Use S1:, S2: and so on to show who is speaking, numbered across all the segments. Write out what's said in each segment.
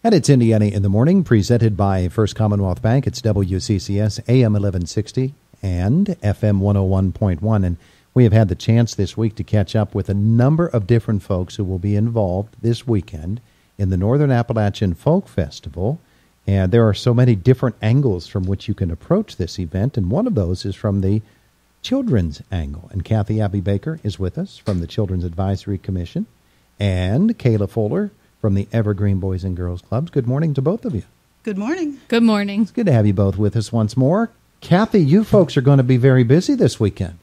S1: And it's Indiana in the Morning, presented by First Commonwealth Bank. It's WCCS, AM 1160 and FM 101.1. And we have had the chance this week to catch up with a number of different folks who will be involved this weekend in the Northern Appalachian Folk Festival. And there are so many different angles from which you can approach this event. And one of those is from the children's angle. And Kathy Abbey Baker is with us from the Children's Advisory Commission. And Kayla Fuller from the Evergreen Boys and Girls Clubs. Good morning to both of you.
S2: Good morning.
S3: Good morning.
S1: It's good to have you both with us once more. Kathy, you folks are going to be very busy this weekend.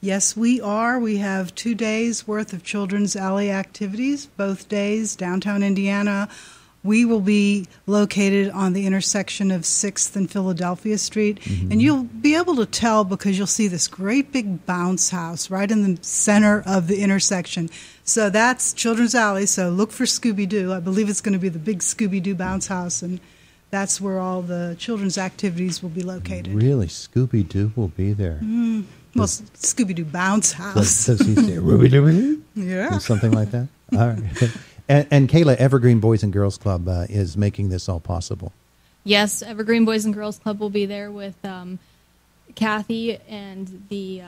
S2: Yes, we are. We have 2 days worth of Children's Alley activities, both days, downtown Indiana. We will be located on the intersection of 6th and Philadelphia Street, and you'll be able to tell because you'll see this great big bounce house right in the center of the intersection. So that's Children's Alley, so look for Scooby-Doo. I believe it's going to be the big Scooby-Doo bounce house, and that's where all the children's activities will be located.
S1: Really? Scooby-Doo will be there?
S2: Well, Scooby-Doo bounce house.
S1: Does he say Ruby-Dooby?
S2: Yeah.
S1: Or something like that? All right. And Kayla, Evergreen Boys and Girls Club is making this all possible.
S3: Yes, Evergreen Boys and Girls Club will be there with Kathy and the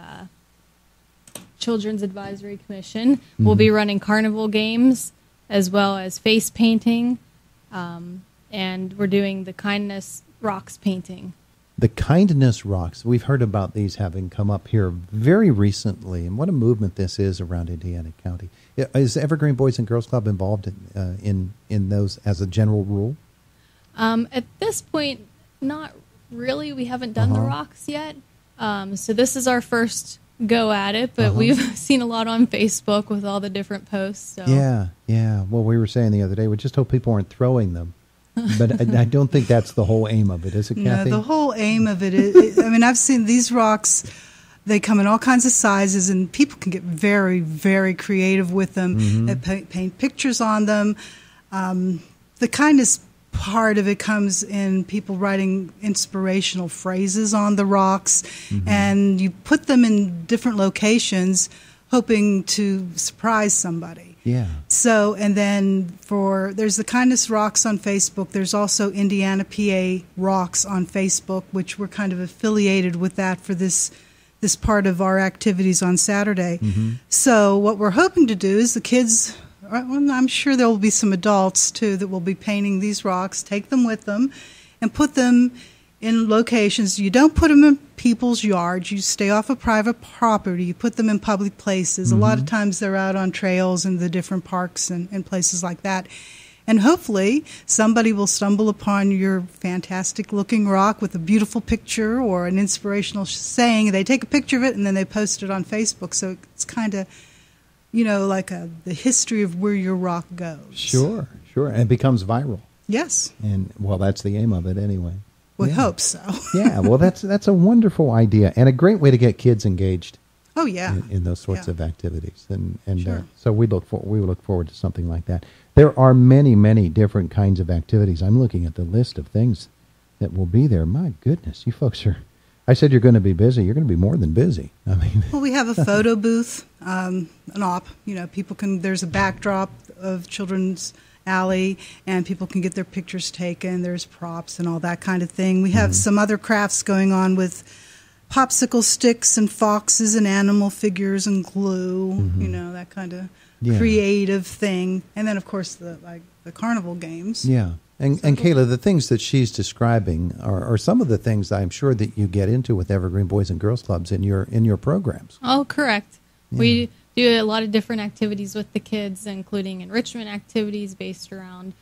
S3: Children's Advisory Commission. We'll be running carnival games as well as face painting, and we're doing the Kindness Rocks painting.
S1: The Kindness Rocks, we've heard about these having come up here very recently, and what a movement this is around Indiana County. Is Evergreen Boys and Girls Club involved in those as a general rule?
S3: At this point, not really. We haven't done the rocks yet. So this is our first go at it, but we've seen a lot on Facebook with all the different posts. So.
S1: Yeah. Well, we were saying the other day, we just hope people aren't throwing them. But I don't think that's the whole aim of it, is it, Kathy?
S2: No, the whole aim of it is, I mean, I've seen these rocks, they come in all kinds of sizes, and people can get very, very creative with them. They paint pictures on them. The kindness part of it comes in people writing inspirational phrases on the rocks, and you put them in different locations hoping to surprise somebody.
S1: Yeah.
S2: So, and then there's the Kindness Rocks on Facebook. There's also Indiana PA Rocks on Facebook, which we're kind of affiliated with that for this part of our activities on Saturday. So what we're hoping to do is the kids, well, I'm sure there will be some adults too that will be painting these rocks, take them with them, and put them in locations. You don't put them in people's yards. You stay off of private property. You put them in public places. A lot of times they're out on trails in the different parks and places like that. And hopefully somebody will stumble upon your fantastic-looking rock with a beautiful picture or an inspirational saying. They take a picture of it, and then they post it on Facebook. So it's kind of, like the history of where your rock goes.
S1: Sure. And it becomes viral.
S2: Yes.
S1: And, well, that's the aim of it anyway.
S2: We hope so.
S1: Yeah, well, that's a wonderful idea and a great way to get kids engaged.
S2: Oh yeah,
S1: in those sorts of activities, and
S2: sure.
S1: So we look forward to something like that. There are many different kinds of activities. I'm looking at the list of things that will be there. My goodness, you folks are. I said you're going to be busy. You're going to be more than busy. I mean,
S2: well, we have a photo booth, an op. People can. There's a backdrop of Children's Alley, and people can get their pictures taken. There's props and all that kind of thing. We have some other crafts going on with popsicle sticks and foxes and animal figures and glue, that kind of creative thing. And then, of course, the carnival games.
S1: Yeah. And Kayla, the things that she's describing are some of the things I'm sure that you get into with Evergreen Boys and Girls Clubs in your programs.
S3: Oh, correct. Yeah. We do a lot of different activities with the kids, including enrichment activities based around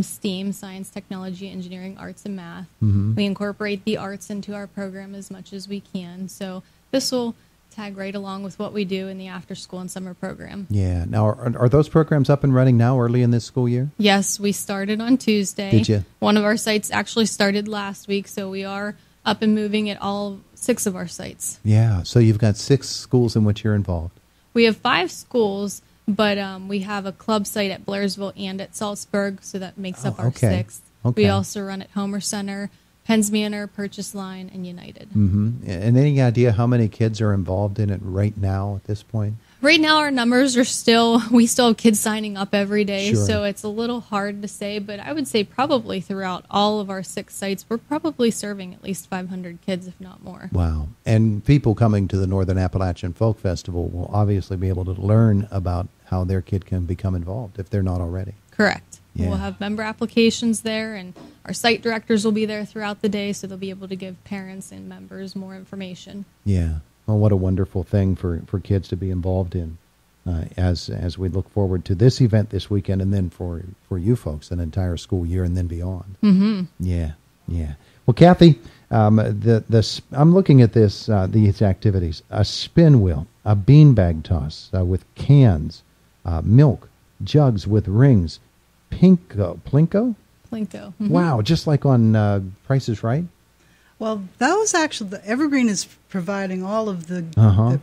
S3: STEAM, science, technology, engineering, arts, and math. We incorporate the arts into our program as much as we can. So this will tag right along with what we do in the after-school and summer program.
S1: Yeah. Now, are those programs up and running now early in this school year?
S3: Yes, we started on Tuesday.
S1: Did you?
S3: One of our sites actually started last week, so we are up and moving at all 6 of our sites.
S1: Yeah. So you've got 6 schools in which you're involved.
S3: We have 5 schools, but we have a club site at Blairsville and at Salzburg, so that makes up our 6th. Okay. We also run at Homer Center, Penns Manor, Purchase Line, and United.
S1: And any idea how many kids are involved in it right now at this point?
S3: Right now, our numbers are we still have kids signing up every day,
S1: Sure.
S3: so it's a little hard to say, but I would say probably throughout all of our 6 sites, we're probably serving at least 500 kids, if not more.
S1: Wow. And people coming to the Northern Appalachian Folk Festival will obviously be able to learn about how their kid can become involved if they're not already.
S3: Correct.
S1: Yeah.
S3: We'll have member applications there, and our site directors will be there throughout the day, so they'll be able to give parents and members more information.
S1: Yeah. Well, what a wonderful thing for kids to be involved in as we look forward to this event this weekend, and then for you folks, an entire school year and then beyond.
S3: Mm-hmm.
S1: Yeah, yeah. Well, Kathy, I'm looking at these activities: a spin wheel, a beanbag toss with cans, milk, jugs with rings, plinko.
S3: Plinko. Mm-hmm.
S1: Wow, just like on Price is Right.
S2: Well, that was actually, the Evergreen is providing all of the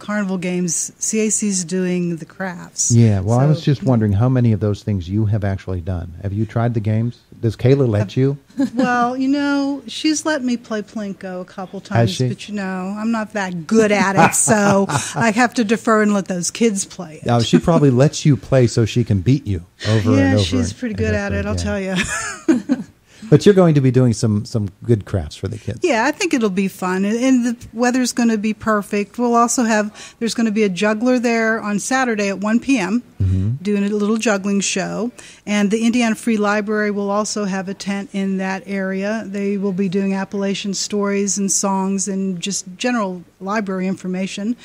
S2: carnival games. CAC's doing the crafts.
S1: Yeah, well, I was just wondering how many of those things you have actually done. Have you tried the games? Does Kayla let you?
S2: Well, she's let me play Plinko a couple times,
S1: Has she?
S2: but I'm not that good at it, so I have to defer and let those kids play it.
S1: Now, she probably lets you play so she can beat you over and over.
S2: Yeah, she's pretty good at it, I'll tell you.
S1: But you're going to be doing some good crafts for the kids.
S2: Yeah, I think it'll be fun, and the weather's going to be perfect. We'll also there's going to be a juggler there on Saturday at 1 p.m. Doing a little juggling show, and the Indiana Free Library will also have a tent in that area. They will be doing Appalachian stories and songs and just general library information.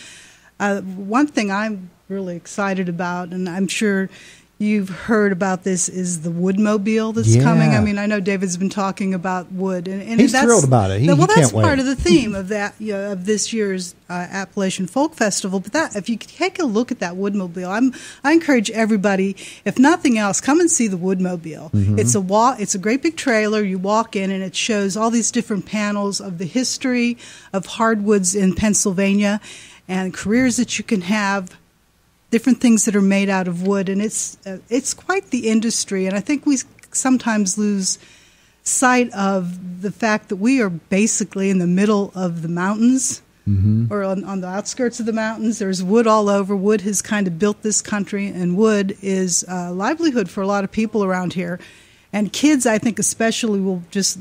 S2: One thing I'm really excited about, and I'm sure you've heard about this, is the Woodmobile that's coming. I mean, I know David's been talking about wood, and
S1: he's thrilled about it.
S2: That's
S1: can't
S2: part
S1: wait.
S2: of the theme of that of this year's Appalachian Folk Festival. But if you take a look at that Woodmobile, I encourage everybody, if nothing else, come and see the Woodmobile. It's a great big trailer. You walk in, and it shows all these different panels of the history of hardwoods in Pennsylvania and careers that you can have, different things that are made out of wood, and it's quite the industry. And I think we sometimes lose sight of the fact that we are basically in the middle of the mountains, or on the outskirts of the mountains. There's wood all over. Wood has kind of built this country, and wood is a livelihood for a lot of people around here. And kids, I think especially, will just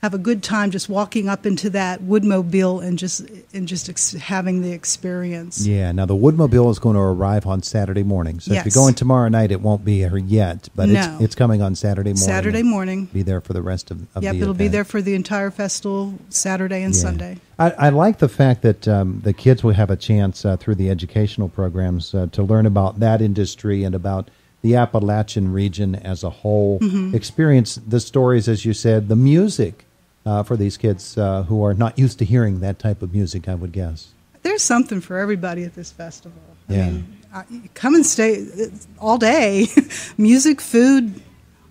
S2: have a good time just walking up into that Woodmobile and just having the experience.
S1: Yeah. Now the Woodmobile is going to arrive on Saturday morning. So
S2: Yes.
S1: if you're going tomorrow night, it won't be here yet, but
S2: No.
S1: it's coming on Saturday morning.
S2: Saturday morning.
S1: Be there for the rest of the
S2: Yep,
S1: event.
S2: it'll be there for the entire festival, Saturday and
S1: Yeah.
S2: Sunday.
S1: I like the fact that the kids will have a chance through the educational programs to learn about that industry and about the Appalachian region as a whole. Experience the stories, as you said, the music. For these kids who are not used to hearing that type of music, I would guess.
S2: There's something for everybody at this festival. I
S1: Yeah.
S2: mean, come and stay all day. Music, food,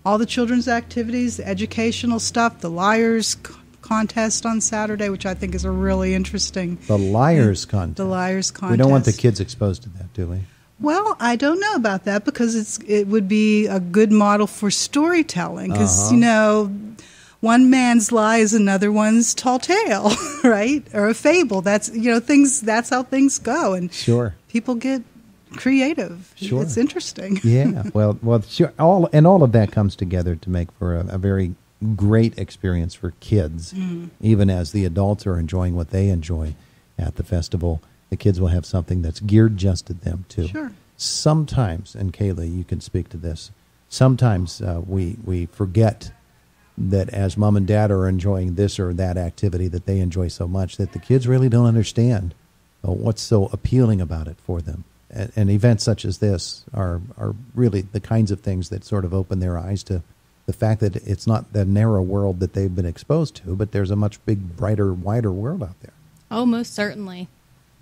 S2: all the children's activities, the educational stuff, the Liars contest on Saturday, which I think is a really interesting.
S1: The Liars contest.
S2: The Liars contest.
S1: We don't want the kids exposed to that, do we?
S2: Well, I don't know about that, because it would be a good model for storytelling, because one man's lie is another one's tall tale, right? Or a fable. That's things. That's how things go, and
S1: Sure.
S2: people get creative.
S1: Sure.
S2: It's interesting.
S1: Yeah. Well, sure. All of that comes together to make for a very great experience for kids, even as the adults are enjoying what they enjoy at the festival. The kids will have something that's geared just at them too.
S2: Sure.
S1: Sometimes, and Kayla, you can speak to this. Sometimes we forget that as mom and dad are enjoying this or that activity that they enjoy so much, that the kids really don't understand what's so appealing about it for them. And events such as this are really the kinds of things that sort of open their eyes to the fact that it's not the narrow world that they've been exposed to, but there's a much big, brighter, wider world out there.
S3: Oh, most certainly.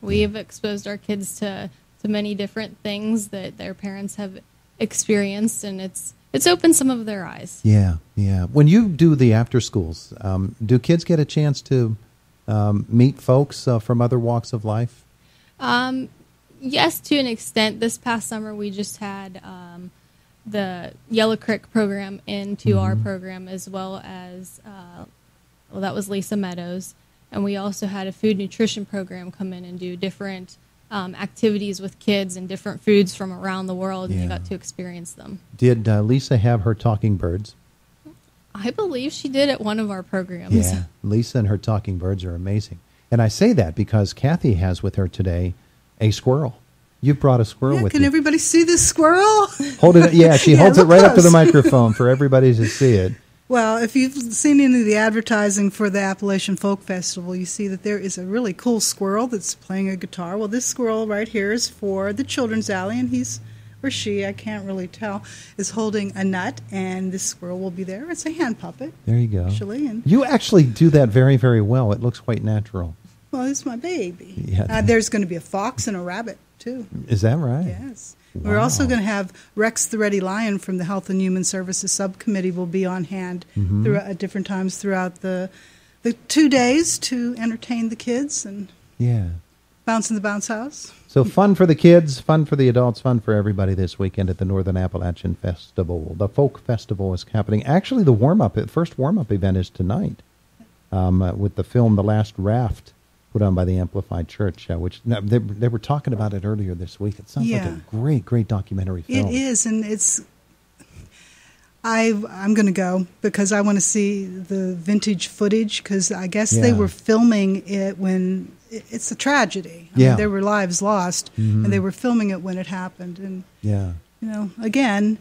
S3: We've exposed our kids to many different things that their parents have experienced, and it's opened some of their eyes.
S1: Yeah, yeah. When you do the after schools, do kids get a chance to meet folks from other walks of life?
S3: Yes, to an extent. This past summer, we just had the Yellow Creek program into our program, as well as, that was Lisa Meadows. And we also had a food nutrition program come in and do different activities with kids and different foods from around the world, and they got to experience them.
S1: Did Lisa have her talking birds?
S3: I believe she did at one of our programs.
S1: Yeah, Lisa and her talking birds are amazing. And I say that because Kathy has with her today a squirrel. You brought a squirrel with you.
S2: Can everybody see this squirrel?
S1: Hold it. Yeah, she holds it right up to the microphone for everybody to see it.
S2: Well, if you've seen any of the advertising for the Appalachian Folk Festival, you see that there is a really cool squirrel that's playing a guitar. Well, this squirrel right here is for the Children's Alley, and he's, or she, I can't really tell, is holding a nut, and this squirrel will be there. It's a hand puppet.
S1: There you go.
S2: Actually, and
S1: you actually do that very, very well. It looks quite natural.
S2: well, it's my baby.
S1: Yeah.
S2: There's going to be a fox and a rabbit, too.
S1: Is that right?
S2: Yes. Wow. We're also going to have Rex the Ready Lion from the Health and Human Services Subcommittee will be on hand at different times throughout the 2 days to entertain the kids and bounce in the bounce house.
S1: So fun for the kids, fun for the adults, fun for everybody this weekend at the Northern Appalachian Festival. The Folk Festival is happening. Actually, the first warm-up event is tonight with the film The Last Raft, put on by the Amplified Church, which they were talking about it earlier this week. It sounds like a great, great documentary film.
S2: It is, and I'm going to go because I want to see the vintage footage because I guess they were filming it when it's a tragedy. I mean, there were lives lost, and they were filming it when it happened. And you know, again,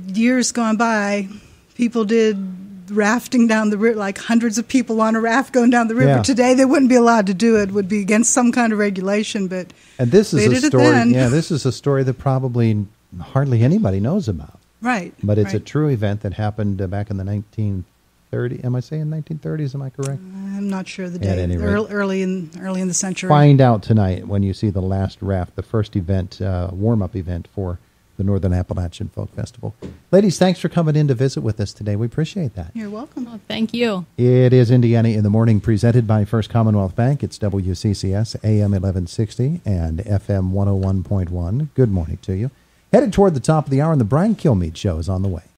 S2: years gone by, people did rafting down the river, like hundreds of people on a raft going down the river. Today they wouldn't be allowed to do it. Would be against some kind of regulation. But
S1: this is a story. This is a story that probably hardly anybody knows about.
S2: Right.
S1: But it's a true event that happened back in the 1930s. Am I saying 1930s? Am I correct?
S2: I'm not sure the date. Early in the century.
S1: Find out tonight when you see The Last Raft, the first event, warm-up event for the Northern Appalachian Folk Festival. Ladies, thanks for coming in to visit with us today. We appreciate that.
S2: You're welcome.
S3: Oh, thank you.
S1: It is Indiana in the Morning, presented by First Commonwealth Bank. It's WCCS, AM 1160 and FM 101.1. Good morning to you. Headed toward the top of the hour, and the Brian Kilmeade Show is on the way.